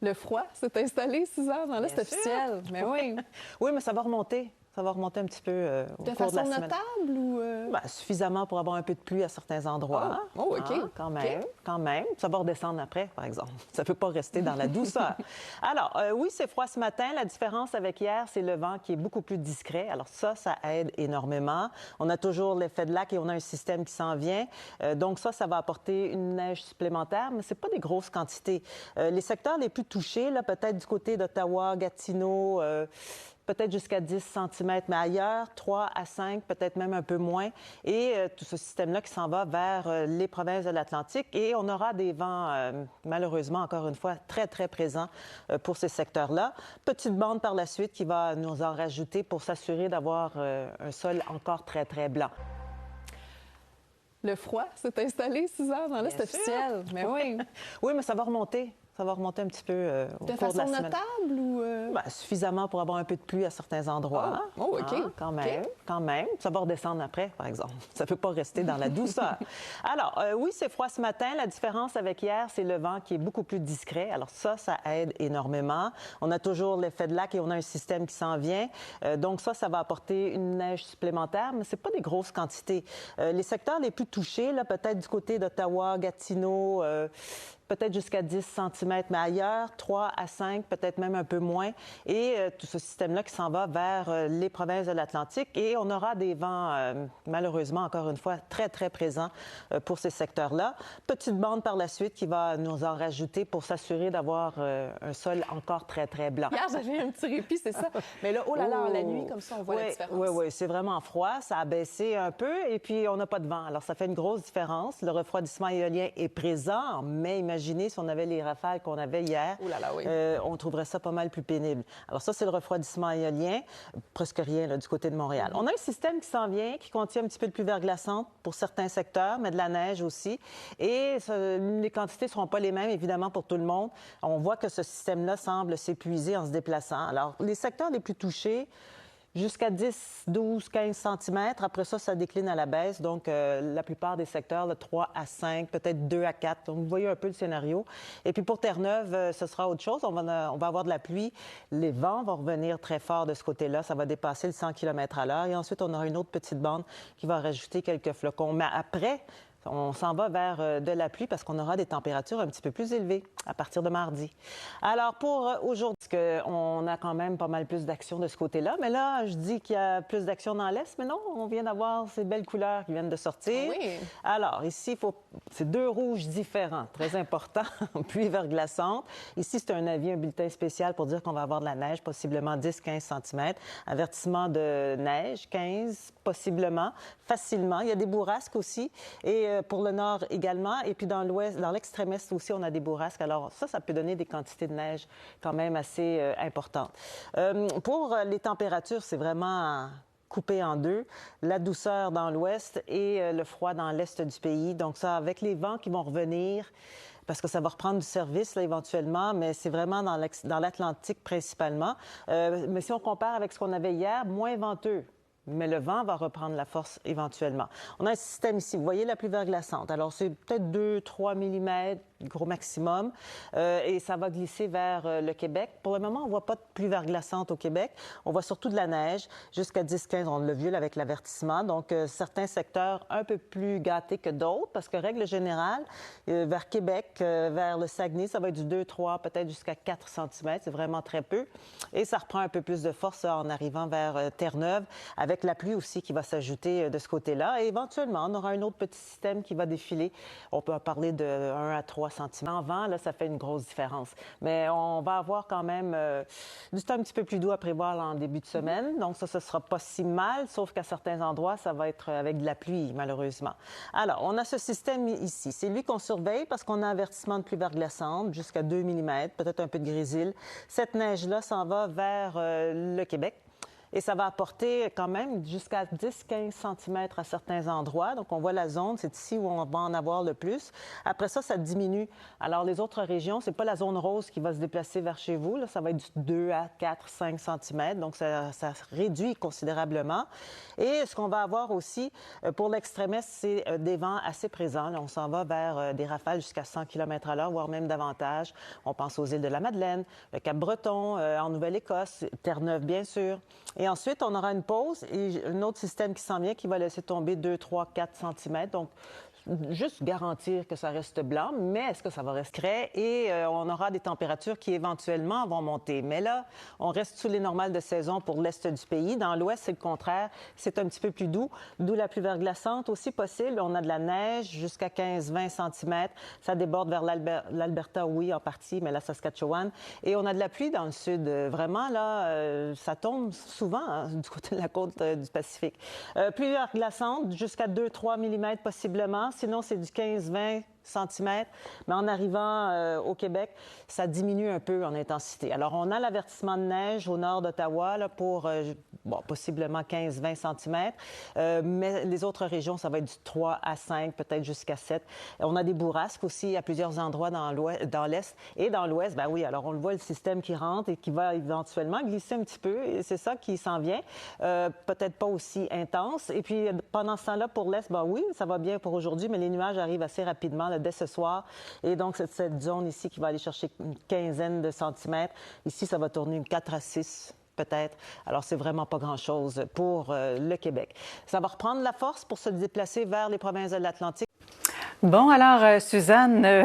Le froid s'est installé, 6 heures dans l'Est officiel. Mais oui. Oui, mais ça va remonter. Ça va remonter un petit peu au De cours de la façon semaine. notable ou... Suffisamment pour avoir un peu de pluie à certains endroits. Oh, OK. Quand même, quand même. Ça va redescendre après, par exemple. Ça ne peut pas rester dans la douceur. Alors, oui, c'est froid ce matin. La différence avec hier, c'est le vent qui est beaucoup plus discret. Alors ça aide énormément. On a toujours l'effet de lac et on a un système qui s'en vient. Donc ça va apporter une neige supplémentaire, mais ce n'est pas des grosses quantités. Les secteurs les plus touchés, là, peut-être du côté d'Ottawa, Gatineau, peut-être jusqu'à 10 cm, mais ailleurs, 3 à 5, peut-être même un peu moins. Et tout ce système-là qui s'en va vers les provinces de l'Atlantique. Et on aura des vents, malheureusement, encore une fois, très, très présents pour ces secteurs-là. Petite bande par la suite qui va nous en rajouter pour s'assurer d'avoir un sol encore très, très blanc. Le froid s'est installé, 6 heures dans l'Est officiel. Mais oui. Oui, mais ça va remonter. Ça va remonter un petit peu au cours de la semaine. De façon notable ou... Suffisamment pour avoir un peu de pluie à certains endroits. OK. Quand même, quand même. Ça va redescendre après, par exemple. Ça ne peut pas rester dans la douceur. Alors, oui, c'est froid ce matin. La différence avec hier, c'est le vent qui est beaucoup plus discret. Alors ça aide énormément. On a toujours l'effet de lac et on a un système qui s'en vient. Donc ça va apporter une neige supplémentaire, mais ce n'est pas des grosses quantités. Les secteurs les plus touchés, là, peut-être du côté d'Ottawa, Gatineau, peut-être jusqu'à 10 cm, mais ailleurs, 3 à 5, peut-être même un peu moins. Et tout ce système-là qui s'en va vers les provinces de l'Atlantique. Et on aura des vents, malheureusement, encore une fois, très, très présents pour ces secteurs-là. Petite bande par la suite qui va nous en rajouter pour s'assurer d'avoir un sol encore très, très blanc. Hier, j'avais un petit répit, c'est ça. Mais là, oh là là, la nuit, comme ça, on voit la différence. Oui, c'est vraiment froid. Ça a baissé un peu et puis on n'a pas de vent. Alors, ça fait une grosse différence. Le refroidissement éolien est présent, mais imaginez si on avait les rafales qu'on avait hier, on trouverait ça pas mal plus pénible. Alors ça, c'est le refroidissement éolien, presque rien là, du côté de Montréal. On a un système qui s'en vient, qui contient un petit peu de pluie verglaçante pour certains secteurs, mais de la neige aussi. Et les quantités ne seront pas les mêmes, évidemment, pour tout le monde. On voit que ce système-là semble s'épuiser en se déplaçant. Alors, les secteurs les plus touchés, jusqu'à 10, 12, 15 cm. Après ça, ça décline à la baisse. Donc, la plupart des secteurs, de 3 à 5, peut-être 2 à 4. Donc, vous voyez un peu le scénario. Et puis, pour Terre-Neuve, ce sera autre chose. On va avoir de la pluie. Les vents vont revenir très fort de ce côté-là. Ça va dépasser le 100 km à l'heure. Et ensuite, on aura une autre petite bande qui va rajouter quelques flocons. Mais après, on s'en va vers de la pluie parce qu'on aura des températures un petit peu plus élevées à partir de mardi. Alors, pour aujourd'hui, on a quand même pas mal plus d'action de ce côté-là. Mais là, je dis qu'il y a plus d'action dans l'Est, mais non, on vient d'avoir ces belles couleurs qui viennent de sortir. Oui. Alors, ici, c'est 2 rouges différents, très importants, pluie verglaçante. Ici, c'est un avis, un bulletin spécial pour dire qu'on va avoir de la neige, possiblement 10-15 cm. Avertissement de neige, 15, possiblement, facilement. Il y a des bourrasques aussi. Et pour le nord également. Et puis dans l'ouest, dans l'extrême est aussi, on a des bourrasques. Alors ça peut donner des quantités de neige quand même assez importantes. Pour les températures, c'est vraiment coupé en deux. La douceur dans l'ouest et le froid dans l'est du pays. Donc ça, avec les vents qui vont revenir, parce que ça va reprendre du service là, éventuellement, mais c'est vraiment dans l'Atlantique principalement. Mais si on compare avec ce qu'on avait hier, moins venteux. Mais le vent va reprendre la force éventuellement. On a un système ici, vous voyez la pluie verglaçante. Alors, c'est peut-être 2-3 mm, gros maximum, et ça va glisser vers le Québec. Pour le moment, on ne voit pas de pluie verglaçante au Québec. On voit surtout de la neige, jusqu'à 10-15, on l'a vu là, avec l'avertissement. Donc, certains secteurs un peu plus gâtés que d'autres, parce que, règle générale, vers Québec, vers le Saguenay, ça va être du 2-3, peut-être jusqu'à 4 cm. C'est vraiment très peu. Et ça reprend un peu plus de force en arrivant vers Terre-Neuve, avec la pluie aussi qui va s'ajouter de ce côté-là. Et éventuellement, on aura un autre petit système qui va défiler. On peut parler de 1 à 3 cm. En vent, là, ça fait une grosse différence. Mais on va avoir quand même du temps un petit peu plus doux à prévoir là, en début de semaine. Donc ça, ce sera pas si mal, sauf qu'à certains endroits, ça va être avec de la pluie, malheureusement. Alors, on a ce système ici. C'est lui qu'on surveille parce qu'on a avertissement de pluie verglaçante jusqu'à 2 mm, peut-être un peu de grésil. Cette neige-là s'en va vers le Québec. Et ça va apporter quand même jusqu'à 10-15 cm à certains endroits. Donc, on voit la zone, c'est ici où on va en avoir le plus. Après ça, ça diminue. Alors, les autres régions, c'est pas la zone rose qui va se déplacer vers chez vous. Là, ça va être du 2 à 4, 5 cm. Donc, ça réduit considérablement. Et ce qu'on va avoir aussi pour l'extrême-est, c'est des vents assez présents. Là, on s'en va vers des rafales jusqu'à 100 km à l'heure, voire même davantage. On pense aux îles de la Madeleine, le Cap-Breton, en Nouvelle-Écosse, Terre-Neuve, bien sûr. Et ensuite, on aura une pause et un autre système qui s'en vient qui va laisser tomber 2, 3, 4 cm. Donc, juste garantir que ça reste blanc, mais est-ce que ça va rester frais? Et on aura des températures qui éventuellement vont monter. Mais là, on reste sous les normales de saison pour l'est du pays. Dans l'ouest, c'est le contraire. C'est un petit peu plus doux, d'où la pluie verglaçante aussi possible. On a de la neige jusqu'à 15-20 cm. Ça déborde vers l'Alberta, oui, en partie, mais la Saskatchewan. Et on a de la pluie dans le sud. Vraiment, là, ça tombe souvent du côté de la côte du Pacifique. Pluie verglaçante jusqu'à 2-3 mm possiblement. Sinon, c'est du 15-20 cm. Mais en arrivant au Québec, ça diminue un peu en intensité. Alors, on a l'avertissement de neige au nord d'Ottawa là, pour possiblement 15-20 cm. Mais les autres régions, ça va être du 3 à 5, peut-être jusqu'à 7. On a des bourrasques aussi à plusieurs endroits dans l'est. Et dans l'ouest, ben oui, alors on le voit, le système qui rentre et qui va éventuellement glisser un petit peu. Et c'est ça qui s'en vient. Peut-être pas aussi intense. Et puis, pendant ce temps-là, pour l'est, ben oui, ça va bien pour aujourd'hui, mais les nuages arrivent assez rapidement là, dès ce soir. Et donc, cette zone ici qui va aller chercher une quinzaine de centimètres. Ici, ça va tourner une 4 à 6 peut-être. Alors, c'est vraiment pas grand-chose pour le Québec. Ça va reprendre la force pour se déplacer vers les provinces de l'Atlantique. Bon, alors, Suzanne,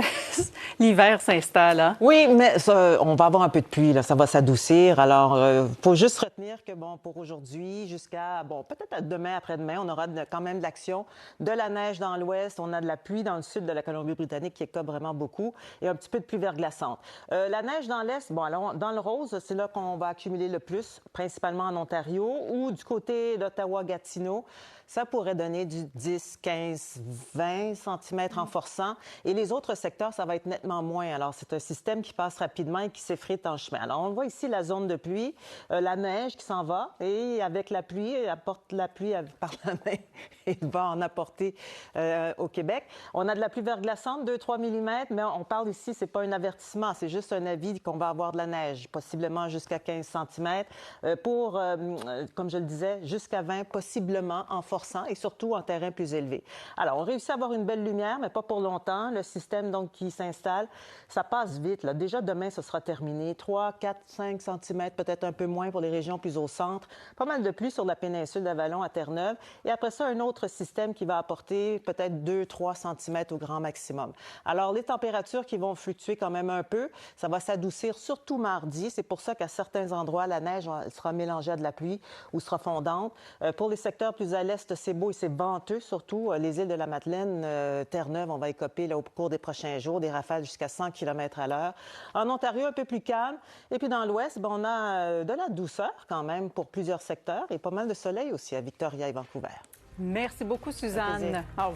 l'hiver s'installe, hein? Oui, mais ça, on va avoir un peu de pluie, là, ça va s'adoucir. Alors, faut juste retenir que, bon, pour aujourd'hui, jusqu'à, bon, peut-être demain, après-demain, on aura quand même de l'action, de la neige dans l'ouest, on a de la pluie dans le sud de la Colombie-Britannique qui écope vraiment beaucoup, et un petit peu de pluie verglaçante. La neige dans l'est, bon, alors, dans le rose, c'est là qu'on va accumuler le plus, principalement en Ontario, ou du côté d'Ottawa-Gatineau. Ça pourrait donner du 10, 15, 20 cm en forçant. Et les autres secteurs, ça va être nettement moins. Alors, c'est un système qui passe rapidement et qui s'effrite en chemin. Alors, on voit ici la zone de pluie, la neige qui s'en va. Et avec la pluie, apporte la pluie par la main et va en apporter au Québec. On a de la pluie verglaçante, 2-3 mm, mais on parle ici, c'est pas un avertissement, c'est juste un avis qu'on va avoir de la neige, possiblement jusqu'à 15 cm. Pour, comme je le disais, jusqu'à 20, possiblement en forçant et surtout en terrain plus élevé. Alors, on réussit à avoir une belle lumière, mais pas pour longtemps. Le système, donc, qui s'installe, ça passe vite, là. Déjà, demain, ce sera terminé. 3, 4, 5 cm, peut-être un peu moins pour les régions plus au centre. Pas mal de pluie sur la péninsule d'Avalon à Terre-Neuve. Et après ça, un autre système qui va apporter peut-être 2-3 cm au grand maximum. Alors, les températures qui vont fluctuer quand même un peu, ça va s'adoucir surtout mardi. C'est pour ça qu'à certains endroits, la neige sera mélangée à de la pluie ou sera fondante. Pour les secteurs plus à l'est, c'est beau et c'est venteux, surtout les îles de la Madeleine, Terre-Neuve, on va écoper là, au cours des prochains jours, des rafales jusqu'à 100 km à l'heure. En Ontario, un peu plus calme. Et puis dans l'ouest, on a de la douceur quand même pour plusieurs secteurs et pas mal de soleil aussi à Victoria et Vancouver. Merci beaucoup, Suzanne. Au revoir.